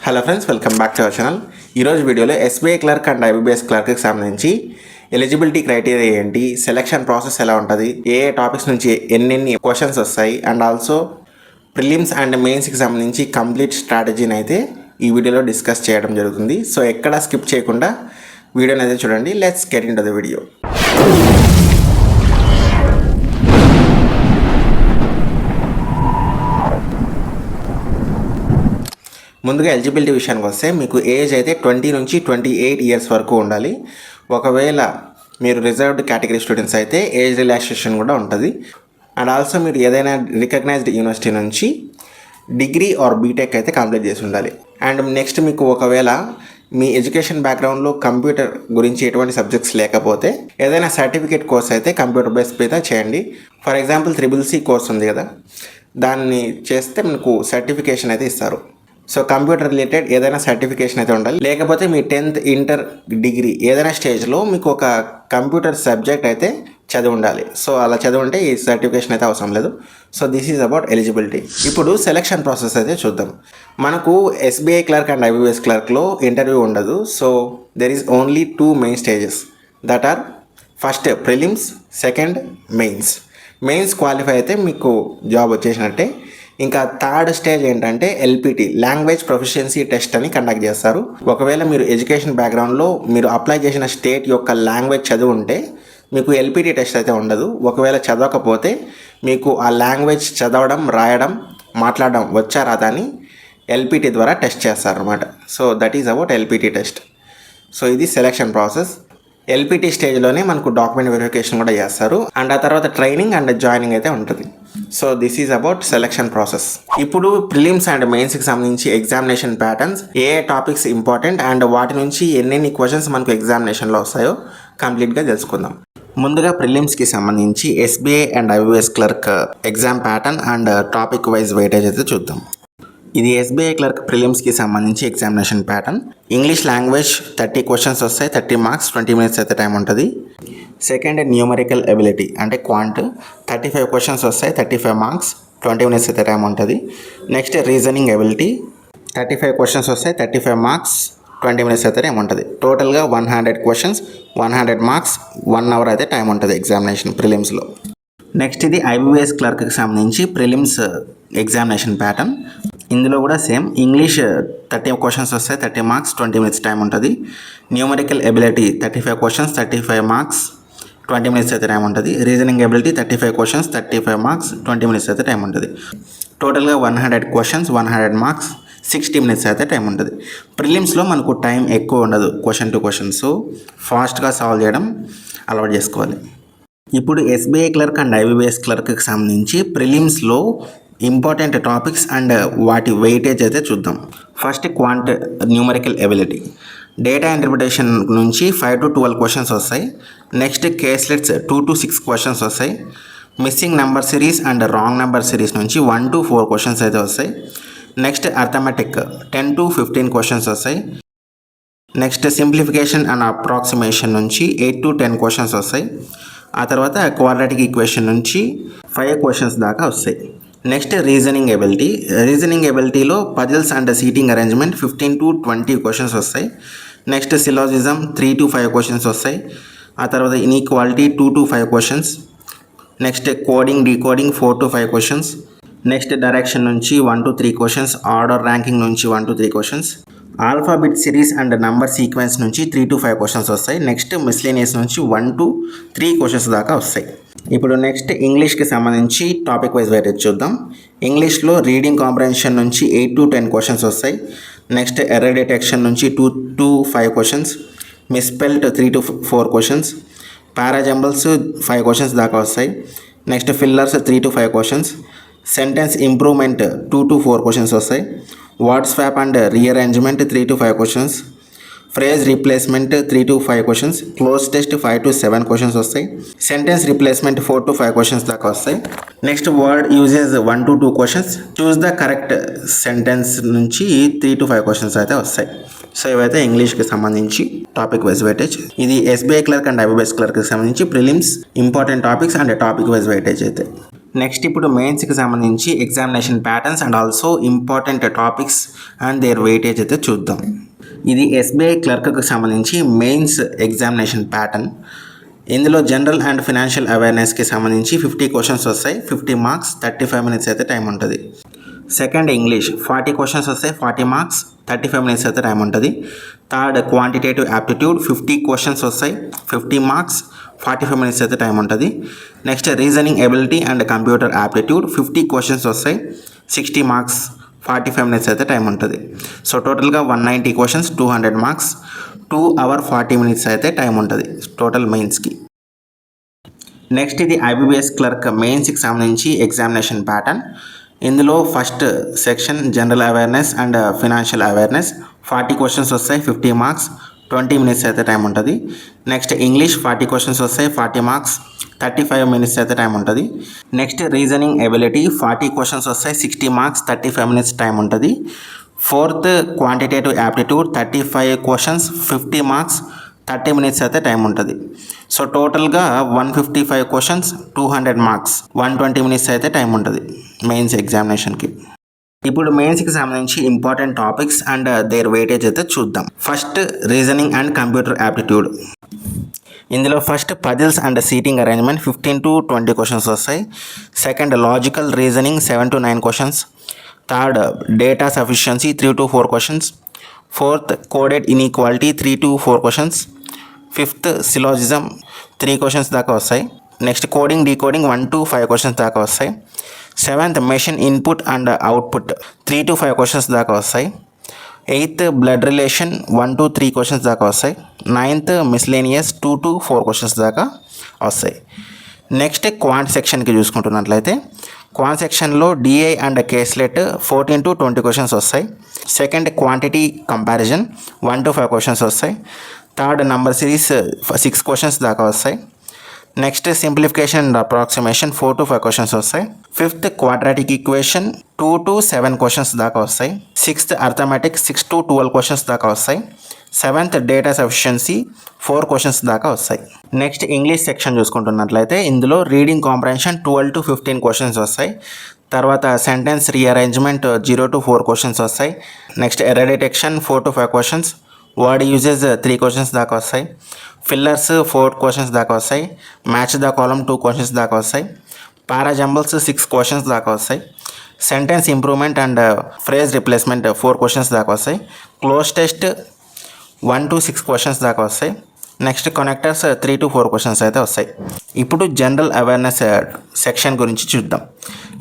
Hello friends, welcome back to our channel. ఈరోజు వీడియోలో SBI clerk and IBPS క్లర్క్కి సంబంధించి eligibility criteria ఏంటి, selection process ఎలా ఉంటుంది, ఏ టాపిక్స్ నుంచి ఎన్నెన్ని క్వశ్చన్స్ వస్తాయి అండ్ ఆల్సో ప్రిలిమ్స్ అండ్ మెయిన్స్కి సంబంధించి కంప్లీట్ స్ట్రాటజీని అయితే ఈ వీడియోలో డిస్కస్ చేయడం జరుగుతుంది. సో ఎక్కడ స్కిప్ చేయకుండా వీడియోని అయితే చూడండి. Let's get in to the video. ముందుగా ఎలిజిబిలిటీ విషయానికి వస్తే మీకు ఏజ్ అయితే 20 నుంచి 28 ఇయర్స్ వరకు ఉండాలి. ఒకవేళ మీరు రిజర్వ్డ్ కేటగిరీ స్టూడెంట్స్ అయితే ఏజ్ రిలాక్సేషన్ కూడా ఉంటుంది. అండ్ ఆల్సో మీరు ఏదైనా రికగ్నైజ్డ్ యూనివర్సిటీ నుంచి డిగ్రీ ఆర్ బీటెక్ అయితే కంప్లీట్ చేసి ఉండాలి. అండ్ నెక్స్ట్ మీకు ఒకవేళ మీ ఎడ్యుకేషన్ బ్యాక్గ్రౌండ్లో కంప్యూటర్ గురించి ఎటువంటి సబ్జెక్ట్స్ లేకపోతే ఏదైనా సర్టిఫికేట్ కోర్స్ అయితే కంప్యూటర్ బేస్ మీద చేయండి. ఫర్ ఎగ్జాంపుల్ CCC కోర్స్ ఉంది కదా, దాన్ని చేస్తే మీకు సర్టిఫికేషన్ అయితే ఇస్తారు. సో కంప్యూటర్ రిలేటెడ్ ఏదైనా సర్టిఫికేషన్ అయితే ఉండాలి. లేకపోతే మీ 10th ఇంటర్ డిగ్రీ ఏదైనా స్టేజ్లో మీకు ఒక కంప్యూటర్ సబ్జెక్ట్ అయితే చదివి ఉండాలి. సో అలా చదివి ఉంటే ఈ సర్టిఫికేషన్ అయితే అవసరం లేదు. So this is about eligibility. ఇప్పుడు సెలక్షన్ ప్రాసెస్ అయితే చూద్దాం. మనకు ఎస్బీఐ క్లర్క్ అండ్ ఐబీబీఎస్ క్లర్క్లో ఇంటర్వ్యూ ఉండదు. So there is only 2 main stages that are first prelims, second mains. Mains qualify అయితే మీకు జాబ్ వచ్చేసినట్టే. ఇంకా థర్డ్ స్టేజ్ ఏంటంటే LPT, లాంగ్వేజ్ ప్రొఫిషియన్సీ టెస్ట్ అని కండక్ట్ చేస్తారు. ఒకవేళ మీరు ఎడ్యుకేషన్ బ్యాక్గ్రౌండ్లో మీరు అప్లై చేసిన స్టేట్ యొక్క లాంగ్వేజ్ చదివి ఉంటే మీకు LPT టెస్ట్ అయితే ఉండదు. ఒకవేళ చదవకపోతే మీకు ఆ లాంగ్వేజ్ చదవడం, రాయడం, మాట్లాడడం వచ్చా రాదా అని LPT ద్వారా టెస్ట్ చేస్తారు అనమాట. So that is about LPT test. So ఇది సెలెక్షన్ ప్రాసెస్. LPT స్టేజ్లోనే మనకు డాక్యుమెంట్ వెరిఫికేషన్ కూడా చేస్తారు. అండ్ ఆ తర్వాత ట్రైనింగ్ అండ్ జాయినింగ్ అయితే ఉంటుంది. So this is about selection process. ఇప్పుడు ప్రిలిమ్స్ అండ్ మెయిన్స్కి సంబంధించి examination patterns, A important important and వాటి నుంచి ఎన్నెన్ని క్వశ్చన్స్ మనకు ఎగ్జామినేషన్లో వస్తాయో కంప్లీట్గా తెలుసుకుందాం. ముందుగా ప్రిలిమ్స్కి సంబంధించి SBI and IBBS clerk exam pattern and topic wise weightage అయితే చూద్దాం. ఇది SBI క్లర్క్ ప్రిలిమ్స్కి సంబంధించి examination pattern. English language 30 questions వస్తాయి, 30 మార్క్స్, 20 మినిట్స్ అయితే టైం ఉంటుంది. సెకండ్ న్యూమరికల్ ఎబిలిటీ అంటే క్వాంట్, 35 క్వశ్చన్స్ వస్తాయి, 35 మార్క్స్, 20 మినిట్స్ అయితే టైం ఉంటుంది. నెక్స్ట్ రీజనింగ్ ఎబిలిటీ, 35 క్వశ్చన్స్ వస్తాయి, 35 మార్క్స్, 20 మినిట్స్ అయితే టైం ఉంటుంది. టోటల్గా 100 క్వశ్చన్స్, 100 మార్క్స్, 1 అవర్ అయితే టైం ఉంటుంది ఎగ్జామినేషన్ ప్రిలిమ్స్లో. నెక్స్ట్ ఇది IBBS క్లర్క్కి సంబంధించి ప్రిలిమ్స్ ఎగ్జామినేషన్ ప్యాటర్న్. ఇందులో కూడా సేమ్ ఇంగ్లీష్ 30 క్వశ్చన్స్ వస్తాయి, 30 మార్క్స్, 20 మినిట్స్ టైం ఉంటుంది. Numerical ability 35 questions, 35 marks, 20 minutes అయితే టైం ఉంటుంది. Reasoning ability 35 questions, 35 marks, 20 minutes అయితే టైం ఉంటుంది. టోటల్గా 100 క్వశ్చన్స్, 100 మార్క్స్, 60 మినిట్స్ అయితే టైం ఉంటుంది. ప్రిలిమ్స్లో మనకు టైం ఎక్కువ ఉండదు, క్వశ్చన్ టు క్వశ్చన్. సో ఫాస్ట్గా సాల్వ్ చేయడం అలవాటు చేసుకోవాలి. ఇప్పుడు SBI క్లర్క్ అండ్ IBBS క్లర్క్కి సంబంధించి ప్రిలిమ్స్లో ఇంపార్టెంట్ టాపిక్స్ అండ్ వాటి వెయిటేజ్ అయితే చూద్దాం. First quant numerical ability, data interpretation నుంచి 5 to 12 క్వశ్చన్స్ వస్తాయి. నెక్స్ట్ కేస్లెట్స్ 2 to 6 క్వశ్చన్స్ వస్తాయి. Missing number series and wrong number series నుంచి 1 to 4 క్వశ్చన్స్ అయితే వస్తాయి. నెక్స్ట్ అర్థమెటిక్ 10 to 15 క్వశ్చన్స్ వస్తాయి. నెక్స్ట్ సింప్లిఫికేషన్ అండ్ అప్రాక్సిమేషన్ నుంచి 8 to 10 క్వశ్చన్స్ వస్తాయి. ఆ తర్వాత క్వాడ్రాటిక్ ఈక్వేషన్ నుంచి 5 క్వశ్చన్స్ దాకా వస్తాయి. నెక్స్ట్ రీజనింగ్ ఎబిలిటీలో puzzles and seating arrangement 15 to 20 questions వస్తాయి. నెక్స్ట్ సిలాజిజం 3 to 5 క్వశ్చన్స్ వస్తాయి. ఆ తర్వాత inequality 2 to 5 questions. Next coding decoding 4 to 5 questions. Next direction నుంచి 1 to 3 క్వశ్చన్స్. ఆర్డర్ ర్యాంకింగ్ నుంచి 1 to 3 questions. Alphabet series and number sequence నుంచి 3 to 5 questions వస్తాయి. Next miscellaneous నుంచి 1 to 3 questions దాకా వస్తాయి. ఇప్పుడు నెక్స్ట్ ఇంగ్లీష్కి సంబంధించి టాపిక్ వైజ్ వెయిటేజ్ చూద్దాం. ఇంగ్లీష్లో రీడింగ్ కాంప్రహెన్షన్ నుంచి 8 to 10 క్వశ్చన్స్ వస్తాయి. నెక్స్ట్ ఎర్రర్ డిటెక్షన్ నుంచి 2 to 5 questions. Misspelled 3 to 4 questions. Parajumbles 5 questions దాకా వస్తాయి. Next fillers 3 to 5 questions. Sentence improvement 2 to 4 questions వస్తాయి. Word swap and rearrangement 3 to 5 questions. Phrase replacement 3 to 5 questions. Cloze test 5 to 7 questions వస్తాయి. Sentence replacement 4 to 5 questions దాకా వస్తాయి. Next word uses 1 to 2 questions. Choose the correct sentence నుంచి 3 to 5 questions అయితే వస్తాయి. So ఇవైతే ఇంగ్లీష్కి సంబంధించి టాపిక్ వైజ్ వెయిటేజ్. ఇది SBI క్లర్క్ అండ్ IBBS క్లర్క్కి సంబంధించి prelims important topics and topic wise weightage అయితే. నెక్స్ట్ ఇప్పుడు మెయిన్స్కి సంబంధించి examination patterns and also important topics and their weightage అయితే చూద్దాం. ఇది ఎస్బీఐ క్లర్క్కి సంబంధించి మెయిన్స్ ఎగ్జామినేషన్ ప్యాటర్న్. ఇందులో జనరల్ అండ్ ఫినాన్షియల్ అవేర్నెస్కి సంబంధించి 50 క్వశ్చన్స్ వస్తాయి, 50 మార్క్స్, 35 మినిట్స్ అయితే టైం ఉంటుంది. సెకండ్ ఇంగ్లీష్ 40 క్వశ్చన్స్ వస్తాయి, 40 మార్క్స్, 35 మినిట్స్ అయితే టైం ఉంటుంది. థర్డ్ క్వాంటిటేటివ్ యాప్టిట్యూడ్ 50 క్వశ్చన్స్ వస్తాయి, 50 మార్క్స్, 45 మినిట్స్ అయితే టైం ఉంటుంది. Next reasoning ability and computer aptitude 50 questions వస్తాయి, 60 మార్క్స్, 45 మినిట్స్ అయితే టైం ఉంటుంది. సో టోటల్గా 190 క్వశ్చన్స్, 200 మార్క్స్, 2 hours 40 minutes అయితే టైం ఉంటుంది టోటల్ మెయిన్స్కి. నెక్స్ట్ ఇది ఐబీబీఎస్ క్లర్క్ మెయిన్స్కి సంబంధించి ఎగ్జామినేషన్ ప్యాటర్న్. ఇందులో first section general awareness and financial awareness 40 questions వస్తాయి, 50 మార్క్స్, 20 మినిట్స్ అయితే టైం ఉంటుంది. నెక్స్ట్ ఇంగ్లీష్ 40 క్వశ్చన్స్ వస్తాయి, 40 మార్క్స్, 35 మినిట్స్ అయితే టైం ఉంటుంది. నెక్స్ట్ రీజనింగ్ ఎబిలిటీ 40 క్వశ్చన్స్ వస్తాయి, 60 మార్క్స్, 35 మినిట్స్ టైం ఉంటుంది. Fourth quantitative aptitude 35 questions, 50 marks, 30 minutes అయితే టైం ఉంటుంది. సో టోటల్గా 155 క్వశ్చన్స్, 200 మార్క్స్, 120 మినిట్స్ అయితే టైం ఉంటుంది మెయిన్స్ ఎగ్జామినేషన్కి. ఇప్పుడు మెయిన్స్కి సంబంధించి important topics and their weightage అయితే చూద్దాం. First reasoning and computer aptitude. ఇందులో first puzzles and seating arrangement 15 to 20 questions వస్తాయి. Second logical reasoning 7 to 9 questions. Third data sufficiency 3 to 4 questions. Fourth coded inequality 3 to 4 questions. Fifth syllogism 3 questions దాకా వస్తాయి. Next coding decoding 1 to 5 questions దాకా వస్తాయి. Seventh machine input and output 3 to 5 questions దాకా వస్తాయి. Eighth blood relation 1 to 3 questions దాకా వస్తాయి. Ninth miscellaneous 2 to 4 questions దాకా వస్తాయి. నెక్స్ట్ క్వాంట్ సెక్షన్కి చూసుకుంటున్నట్లయితే క్వాంట్ సెక్షన్లో DI and caselet 14 to 20 questions వస్తాయి. Second quantity comparison 1 to 5 questions వస్తాయి. థర్డ్ నంబర్ సిరీస్ 6 క్వశ్చన్స్ దాకా వస్తాయి. Next simplification and approximation 4 to 5 questions వస్తాయి. Fifth quadratic equation 2 to 7 questions దాకా వస్తాయి. సిక్స్త్ అర్థమెటిక్ 6 to 12 క్వశ్చన్స్ దాకా వస్తాయి. సెవెంత్ డేటా సఫిషియన్సీ 4 క్వశ్చన్స్ దాకా వస్తాయి. నెక్స్ట్ ఇంగ్లీష్ సెక్షన్ చూసుకుంటున్నట్లయితే ఇందులో రీడింగ్ కాంప్రహెన్షన్ 12 to 15 క్వశ్చన్స్ వస్తాయి. తర్వాత సెంటెన్స్ రీఅరేంజ్మెంట్ 0 to 4 క్వశ్చన్స్ వస్తాయి. Next error detection 4 to 5 questions. Word uses 3 questions దాకా వస్తాయి. ఫిల్లర్స్ 4 క్వశ్చన్స్ దాకా వస్తాయి. మ్యాచ్ ద కాలమ్ 2 క్వశ్చన్స్ దాకా వస్తాయి. పారాజంబల్స్ 6 క్వశ్చన్స్ దాకా వస్తాయి. Sentence improvement and phrase replacement 4 questions దాకా వస్తాయి. క్లోజ్ టెస్ట్ 1 to 6 క్వశ్చన్స్ దాకా వస్తాయి. నెక్స్ట్ కనెక్టర్స్ 3 to 4 క్వశ్చన్స్ అయితే వస్తాయి. ఇప్పుడు జనరల్ అవేర్నెస్ సెక్షన్ గురించి చూద్దాం.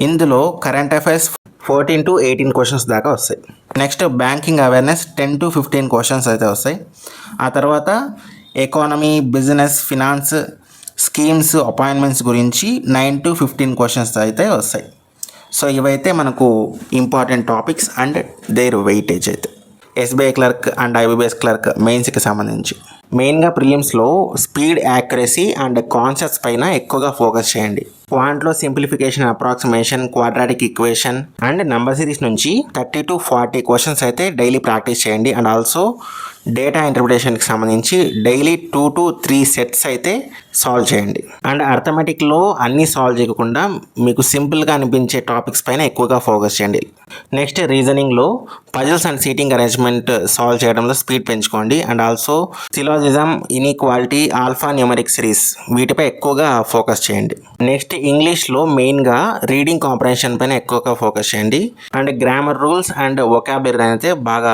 ఇందులో కరెంట్ అఫైర్స్ 14 to 18 క్వశ్చన్స్ దాకా వస్తాయి. Next banking awareness 10 to 15 questions అయితే వస్తాయి. ఆ తర్వాత economy, business, finance, schemes, appointments గురించి 9 to 15 క్వశ్చన్స్ అయితే వస్తాయి. సో ఇవైతే మనకు important topics and their weightage అయితే SBI clerk and IBPS clerk మెయిన్స్కి సంబంధించి. మెయిన్గా ప్రిలిమ్స్లో స్పీడ్, యాక్యురసీ అండ్ కాన్సెప్ట్స్ పైన ఎక్కువగా ఫోకస్ చేయండి. క్వాంట్లో simplification, approximation, quadratic equation and number series నుంచి 30 to 40 క్వశ్చన్స్ అయితే డైలీ ప్రాక్టీస్ చేయండి. అండ్ ఆల్సో డేటా ఇంటర్ప్రిటేషన్కి సంబంధించి డైలీ 2 to 3 సెట్స్ అయితే సాల్వ్ చేయండి. అండ్ అర్థమెటిక్లో అన్నీ సాల్వ్ చేయకుండా మీకు సింపుల్గా అనిపించే టాపిక్స్ పైన ఎక్కువగా ఫోకస్ చేయండి. నెక్స్ట్ రీజనింగ్లో puzzles and seating arrangement solve చేయడంలో స్పీడ్ పెంచుకోండి. And also syllogism, inequality, alpha numeric series వీటిపై ఎక్కువగా ఫోకస్ చేయండి. నెక్స్ట్ ఇంగ్లీష్లో మెయిన్గా రీడింగ్ కాంప్రహెన్షన్ పైన ఎక్కువగా ఫోకస్ చేయండి. And grammar rules and vocabulary అయితే బాగా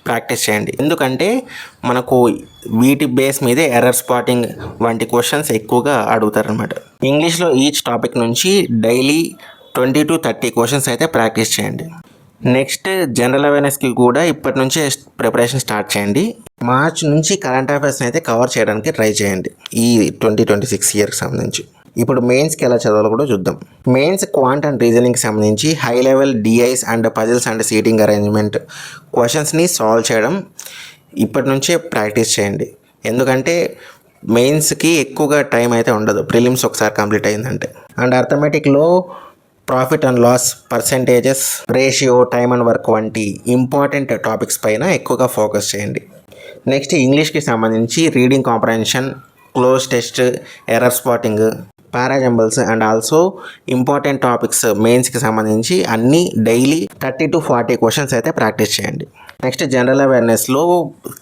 ప్రాక్టీస్ చేయండి. ఎందుకంటే మనకు వీటి బేస్ మీదే ఎర్రర్ స్పాటింగ్ వంటి క్వశ్చన్స్ ఎక్కువగా అడుగుతారనమాట. ఇంగ్లీష్లో ఈచ్ టాపిక్ నుంచి డైలీ 20 to 30 క్వశ్చన్స్ అయితే ప్రాక్టీస్ చేయండి. నెక్స్ట్ జనరల్ అవేర్నెస్కి కూడా ఇప్పటి నుంచే ప్రిపరేషన్ స్టార్ట్ చేయండి. మార్చ్ నుంచి కరెంట్ అఫైర్స్ని అయితే కవర్ చేయడానికి ట్రై చేయండి ఈ 2026 ఇయర్కి సంబంధించి. ఇప్పుడు మెయిన్స్కి ఎలా చదవాలో కూడా చూద్దాం. మెయిన్స్ క్వాంట్ అండ్ రీజనింగ్కి సంబంధించి high level DIs and puzzles and seating arrangement క్వశ్చన్స్ని సాల్వ్ చేయడం ఇప్పటి నుంచే ప్రాక్టీస్ చేయండి. ఎందుకంటే మెయిన్స్కి ఎక్కువగా టైం అయితే ఉండదు, ప్రిలిమ్స్ ఒకసారి కంప్లీట్ అయిందంటే. అండ్ అర్థమెటిక్లో profit and loss, percentages, ratio, time and work వంటి ఇంపార్టెంట్ టాపిక్స్ పైన ఎక్కువగా ఫోకస్ చేయండి. నెక్స్ట్ ఇంగ్లీష్కి సంబంధించి reading comprehension, cloze test, error spotting, parajumbles and also important topics మెయిన్స్కి సంబంధించి అన్నీ డైలీ 30 to 40 క్వశ్చన్స్ అయితే ప్రాక్టీస్ చేయండి. నెక్స్ట్ జనరల్ అవేర్నెస్లో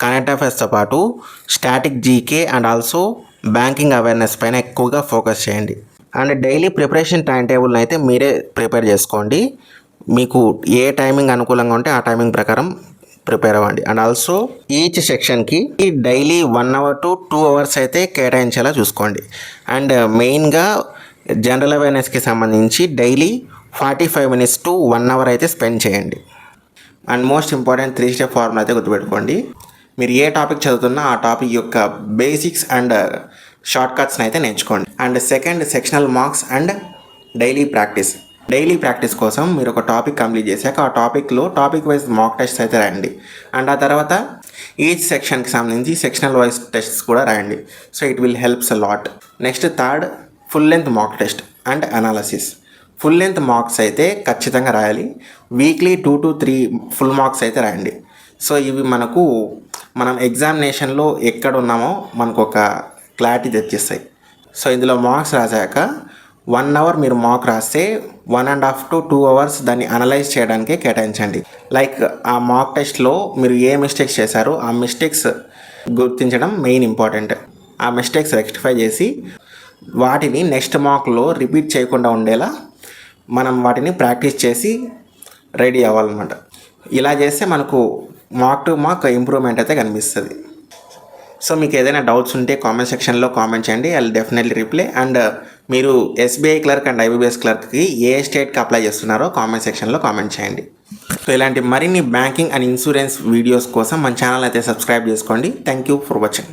కరెంట్ అఫైర్స్తో పాటు static GK and also banking awareness పైన ఎక్కువగా ఫోకస్ చేయండి. అండ్ డైలీ ప్రిపరేషన్ టైం టేబుల్ని అయితే మీరే ప్రిపేర్ చేసుకోండి. మీకు ఏ టైమింగ్ అనుకూలంగా ఉంటే ఆ టైమింగ్ ప్రకారం ప్రిపేర్ అవ్వండి. అండ్ ఆల్సో ఈచ్ సెక్షన్కి డైలీ 1 hour to 2 hours అయితే కేటాయించేలా చూసుకోండి. అండ్ మెయిన్గా జనరల్ అవేర్నెస్కి సంబంధించి డైలీ 45 minutes to 1 hour అయితే స్పెండ్ చేయండి. And most important 3 step formula అయితే గుర్తుపెట్టుకోండి. మీరు ఏ టాపిక్ చదువుతున్నా ఆ టాపిక్ యొక్క బేసిక్స్ అండ్ షార్ట్ కట్స్ని అయితే నేర్చుకోండి. And second sectional marks and daily practice. Daily practice కోసం మీరు ఒక టాపిక్ కంప్లీట్ చేశాక ఆ టాపిక్ వైజ్ మాక్ టెస్ట్ అయితే రాయండి. అండ్ ఆ తర్వాత ఈచ్ సెక్షన్కి సంబంధించి సెక్షనల్ వైజ్ టెస్ట్స్ కూడా రాయండి. So it will helps a lot. Next third full length mock test and analysis. Full length marks అయితే ఖచ్చితంగా రాయాలి. వీక్లీ 2 to 3 ఫుల్ మార్క్స్ అయితే రాయండి. సో ఇవి మనం ఎగ్జామినేషన్లో ఎక్కడ ఉన్నామో మనకు ఒక క్లారిటీ తెచ్చిస్తాయి. సో ఇందులో మార్క్స్ రాసాక 1 hour మీరు మార్క్ రాస్తే 1.5 to 2 hours దాన్ని అనలైజ్ చేయడానికే కేటాయించండి. లైక్ ఆ మార్క్ టెస్ట్లో మీరు ఏ మిస్టేక్స్ చేశారో ఆ మిస్టేక్స్ గుర్తించడం మెయిన్ ఇంపార్టెంట్. ఆ మిస్టేక్స్ రెక్టిఫై చేసి వాటిని నెక్స్ట్ మార్క్లో రిపీట్ చేయకుండా ఉండేలా మనం వాటిని ప్రాక్టీస్ చేసి రెడీ అవ్వాలన్నమాట. ఇలా చేస్తే మనకు మార్క్ టు మార్క్ ఇంప్రూవ్మెంట్ అయితే కనిపిస్తుంది. సో మీకు ఏదైనా డౌట్స్ ఉంటే కామెంట్ సెక్షన్లో కామెంట్ చేయండి. I will definitely reply. And మీరు ఎస్బీఐ క్లర్క్ అండ్ ఐబీబీఎస్ క్లర్క్కి ఏ స్టేట్కి అప్లై చేస్తున్నారో కామెంట్ సెక్షన్లో కామెంట్ చేయండి. సో ఇలాంటి మరిన్ని బ్యాంకింగ్ అండ్ ఇన్సూరెన్స్ వీడియోస్ కోసం మన ఛానల్ అయితే సబ్స్క్రైబ్ చేసుకోండి. Thank you for watching.